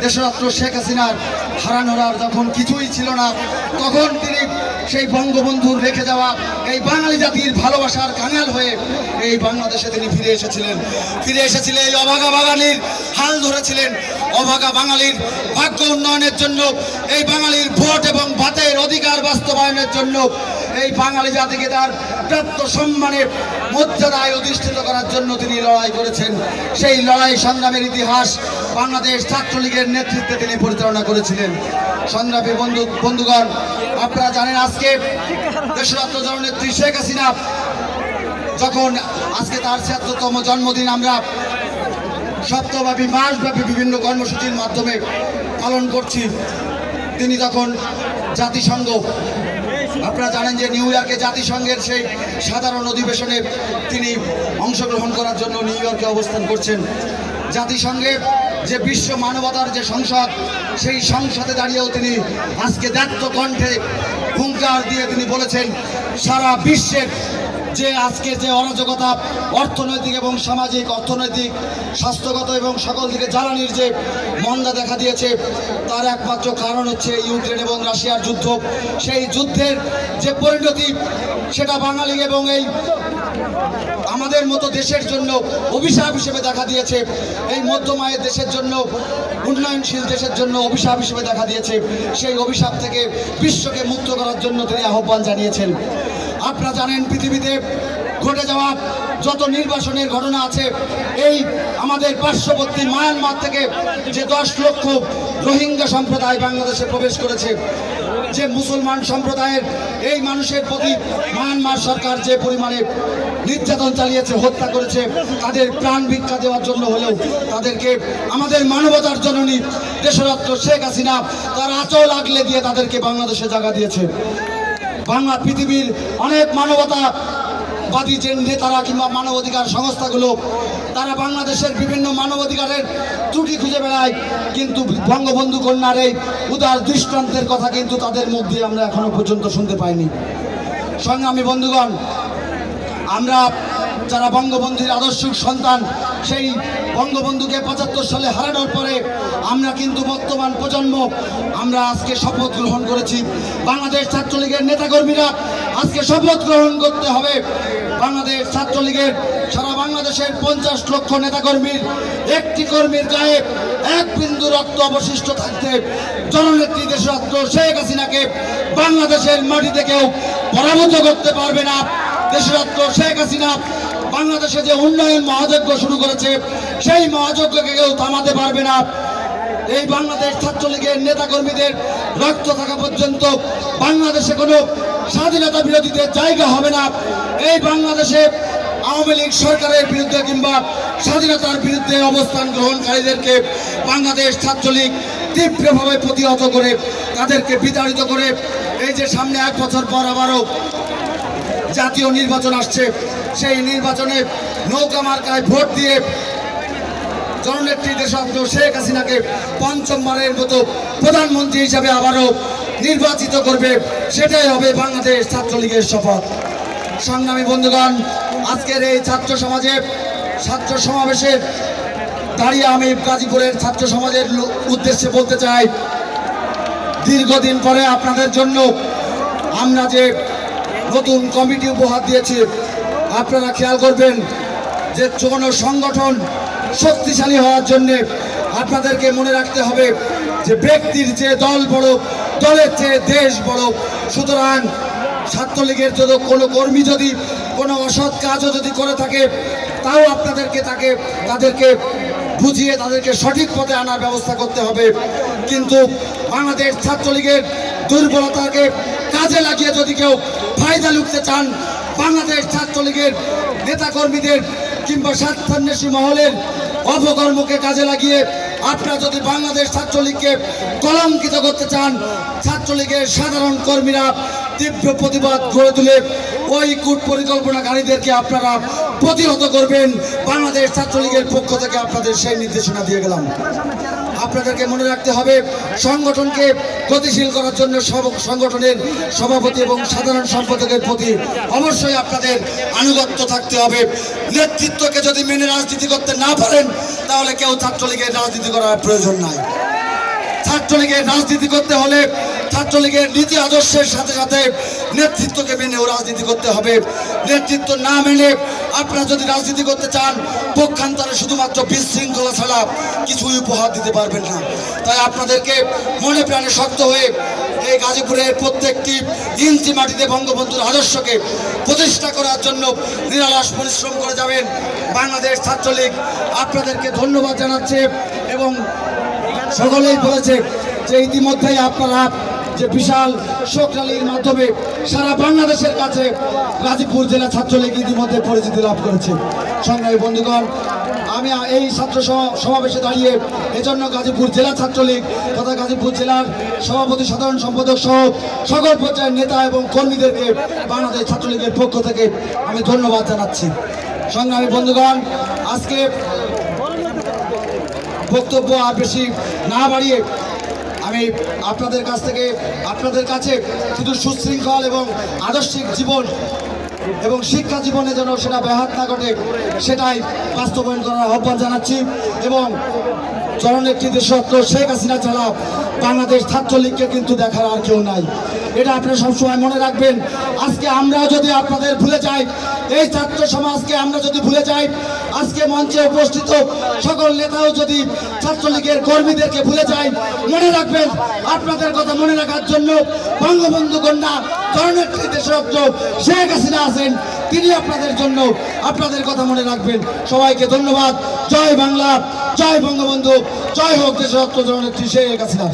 দেশরত্ন শেখ হাসিনার হারানোর আর যখন কিছুই ছিল না, তখন তিনি সেই বঙ্গবন্ধুর রেখে যাওয়া এই বাঙালি জাতির ভালোবাসার কাঙাল হয়ে এই বাংলাদেশে তিনি ফিরে এসেছিলেন। এই অভাগা বাঙালির হাল ধরেছিলেন। অভাগা বাঙালির ভাগ্য উন্নয়নের জন্য, এই বাঙালির ভোট এবং ভাতের অধিকার বাস্তবায়নের জন্য, এই বাঙালি জাতিকে তার প্রাপ্ত সম্মানের মর্যাদায় অধিষ্ঠিত করার জন্য তিনি লড়াই করেছেন। সেই লড়াই সংগ্রামের ইতিহাস বাংলাদেশ ছাত্রলীগের নেতৃত্বে তিনি পরিচালনা করেছিলেন। সংগ্রামী বন্ধুগণ, আপনারা জানেন আজকে দেশরত্ন জননেত্রী শেখ হাসিনা যখন আজকে তার ৭৬তম জন্মদিন আমরা সপ্তাহব্যাপী মাসব্যাপী বিভিন্ন কর্মসূচির মাধ্যমে পালন করছি, তিনি তখন জাতিসংঘ, আপনারা জানেন যে নিউ ইয়র্কে জাতিসংঘের সেই সাধারণ অধিবেশনে তিনি অংশগ্রহণ করার জন্য নিউ ইয়র্কে অবস্থান করছেন। জাতিসংঘে যে বিশ্ব মানবতার যে সংসদ, সেই সংসদে দাঁড়িয়েও তিনি আজকে দ্ব্যর্থ কণ্ঠে হুঙ্কার দিয়ে তিনি বলেছেন, সারা বিশ্বের যে আজকে যে অরাজকতা, অর্থনৈতিক এবং সামাজিক, অর্থনৈতিক, স্বাস্থ্যগত এবং সকল দিকে জ্বালানির যে মন্দা দেখা দিয়েছে, তার একমাত্র কারণ হচ্ছে ইউক্রেন এবং রাশিয়ার যুদ্ধ। সেই যুদ্ধের যে পরিণতি, সেটা বাঙালি এবং এই আমাদের মতো দেশের জন্য অভিশাপ হিসেবে দেখা দিয়েছে। এই মধ্যম আয়ের দেশের জন্য, উন্নয়নশীল দেশের জন্য অভিশাপ হিসেবে দেখা দিয়েছে। সেই অভিশাপ থেকে বিশ্বকে মুক্ত করার জন্য তিনি আহ্বান জানিয়েছেন। আপনারা জানেন পৃথিবীতে ঘটে যাওয়া যত নির্বাসনের ঘটনা আছে, এই আমাদের পার্শ্ববর্তী মায়ানমার থেকে যে 10 লক্ষ রোহিঙ্গা সম্প্রদায় বাংলাদেশে প্রবেশ করেছে, যে মুসলমান সম্প্রদায়ের এই মানুষের প্রতি মায়ানমার সরকার যে পরিমাণে নির্যাতন চালিয়েছে, হত্যা করেছে, তাদের প্রাণ ভিক্ষা দেওয়ার জন্য হলেও তাদেরকে আমাদের মানবতার জননী দেশরত্ন শেখ হাসিনা তার আঁচল আগলে দিয়ে তাদেরকে বাংলাদেশে জায়গা দিয়েছে। বাংলা পৃথিবীর অনেক মানবতাবাদী যে নেতারা কিংবা মানবাধিকার সংস্থাগুলো, তারা বাংলাদেশের বিভিন্ন মানবাধিকারের ত্রুটি খুঁজে বেড়ায়, কিন্তু বঙ্গবন্ধু কন্যার এই উদার দৃষ্টান্তের কথা কিন্তু তাদের মুখ দিয়ে আমরা এখনো পর্যন্ত শুনতে পাইনি। সংগ্রামী বন্ধুগণ, আমরা যারা বঙ্গবন্ধুর আদর্শিক সন্তান, সেই বঙ্গবন্ধুকে ৭৫ সালে হারানোর পরে আমরা কিন্তু বর্তমান প্রজন্ম আমরা আজকে শপথ গ্রহণ করেছি। বাংলাদেশ ছাত্রলীগের নেতাকর্মীরা আজকে শপথ গ্রহণ করতে হবে। বাংলাদেশ ছাত্রলীগের সারা বাংলাদেশের ৫০ লক্ষ নেতাকর্মীর একটি কর্মীর গায়ে এক বিন্দু রক্ত অবশিষ্ট থাকতে জননেত্রী দেশরত্ন শেখ হাসিনাকে বাংলাদেশের মাটিতে কেউ পরাভূত করতে পারবে না। দেশরত্ন শেখ হাসিনা বাংলাদেশে যে উন্নয়ন মহাযজ্ঞ শুরু করেছে, সেই মহাযজ্ঞকে কেউ থামাতে পারবে না। এই বাংলাদেশ ছাত্রলীগের নেতাকর্মীদের রক্ত থাকা পর্যন্ত বাংলাদেশে কোনো স্বাধীনতা বিরোধীদের জায়গা হবে না। এই বাংলাদেশে আওয়ামী লীগ সরকারের বিরুদ্ধে কিংবা স্বাধীনতার বিরুদ্ধে অবস্থান গ্রহণকারীদেরকে বাংলাদেশ ছাত্রলীগ তীব্রভাবে প্রতিহত করে, তাদেরকে বিতাড়িত করে, এই যে সামনে 1 বছর পর আবারও জাতীয় নির্বাচন আসছে, সেই নির্বাচনে নৌকা মার্কায় ভোট দিয়ে জননেত্রী দেশরত্ন শেখ হাসিনাকে ৫মবারের মতো প্রধানমন্ত্রী হিসাবে আবারও নির্বাচিত করবে, সেটাই হবে বাংলাদেশ ছাত্রলীগের শপথ। সংগ্রামী বন্ধুগণ, আজকের এই ছাত্র সমাবেশে দাঁড়িয়ে আমি গাজীপুরের ছাত্র সমাজের উদ্দেশ্যে বলতে চাই, দীর্ঘদিন পরে আপনাদের জন্য আমরা যে নতুন কমিটি উপহার দিয়েছি, আপনারা খেয়াল করবেন যে কোনো সংগঠন শক্তিশালী হওয়ার জন্য আপনাদেরকে মনে রাখতে হবে যে ব্যক্তির চেয়ে দল বড়, দলের চেয়ে দেশ বড়। সুতরাং ছাত্রলীগের যদি কোনো কর্মী যদি কোনো অসৎ কাজও যদি করে থাকে, তাও তাদেরকে বুঝিয়ে তাদেরকে সঠিক পথে আনার ব্যবস্থা করতে হবে। কিন্তু বাংলাদেশ ছাত্রলীগের দুর্বলতাকে কাজে লাগিয়ে যদি কেউ ফায়দা লুটতে চান, বাংলাদেশ ছাত্রলীগের নেতাকর্মীদের কিংবা স্বার্থান্বেষী মহলের অপকর্মকে কাজে লাগিয়ে আপনারা যদি বাংলাদেশ ছাত্রলীগকে কলঙ্কিত করতে চান, ছাত্রলীগের সাধারণ কর্মীরা তীব্র প্রতিবাদ গড়ে তুলে ওই কূট পরিকল্পনাকারীদেরকে আপনারা প্রতিহত করবেন। বাংলাদেশ ছাত্রলীগের পক্ষ থেকে আপনাদের সেই নির্দেশনা দিয়ে গেলাম। আপনাদেরকে মনে রাখতে হবে, সংগঠনকে গতিশীল করার জন্য সংগঠনের সভাপতি এবং সাধারণ সম্পাদকের প্রতি অবশ্যই আপনাদের আনুগত্য থাকতে হবে। নেতৃত্বকে যদি মেনে রাজনীতি করতে না পারেন, তাহলে কেউ ছাত্রলীগের রাজনীতি করার প্রয়োজন নাই। ছাত্রলীগের রাজনীতি করতে হলে ছাত্রলীগের নীতি আদর্শের সাথে সাথে নেতৃত্বকে মেনেও রাজনীতি করতে হবে। নেতৃত্ব না মেনে আপনারা যদি রাজনীতি করতে চান, পক্ষান্তরে শুধুমাত্র বিশৃঙ্খলা ছাড়া কিছুই উপহার দিতে পারবেন না। তাই আপনাদেরকে মনে প্রাণে শক্ত হয়ে এই গাজীপুরের প্রত্যেকটি ইঞ্চি মাটিতে বঙ্গবন্ধুর আদর্শকে প্রতিষ্ঠা করার জন্য নিরলস পরিশ্রম করে যাবেন বাংলাদেশ ছাত্রলীগ। আপনাদেরকে ধন্যবাদ জানাচ্ছে এবং সকলেই বলেছে যে ইতিমধ্যেই আপনারা যে বিশাল শোক র্যালির মাধ্যমে সারা বাংলাদেশের কাছে গাজীপুর জেলা ছাত্রলীগ ইতিমধ্যে পরিচিতি লাভ করেছে। সংগ্রামী বন্ধুগণ, আমি এই ছাত্র সমাবেশে দাঁড়িয়ে এজন্য গাজীপুর জেলা ছাত্রলীগ তথা গাজীপুর জেলার সভাপতি সাধারণ সম্পাদক সহ সকল পর্যায়ের নেতা এবং কর্মীদেরকে বাংলাদেশ ছাত্রলীগের পক্ষ থেকে আমি ধন্যবাদ জানাচ্ছি। সংগ্রামী বন্ধুগণ, আজকে বক্তব্য আর বেশি না বাড়িয়ে আমি আপনাদের কাছে শুধু সুশৃঙ্খল এবং আদর্শিক জীবন এবং শিক্ষা জীবনে যেন সেটা ব্যাঘাত না ঘটে সেটাই বাস্তবায়ন করার আহ্বান জানাচ্ছি। এবং জননেত্রী দেশরত্ন শেখ হাসিনা ছাড়া বাংলাদেশ ছাত্রলীগকে কিন্তু দেখার আর কেউ নাই, এটা আপনারা সবসময় মনে রাখবেন। আজকে আমরাও যদি আপনাদের ভুলে যাই, এই ছাত্র সমাজকে আমরা যদি ভুলে যাই, আজকে মঞ্চে উপস্থিত সকল নেতাও যদি ছাত্রলীগের কর্মীদেরকে ভুলে যায়, মনে রাখবেন আপনাদের কথা মনে রাখার জন্য বঙ্গবন্ধু কন্যা জননেত্রী দেশরত্ন শেখ হাসিনা আছেন, তিনি আপনাদের জন্য আপনাদের কথা মনে রাখবেন। সবাইকে ধন্যবাদ। জয় বাংলা, জয় বঙ্গবন্ধু, জয় হোক দেশরত্ন জননেত্রী শেখ হাসিনা।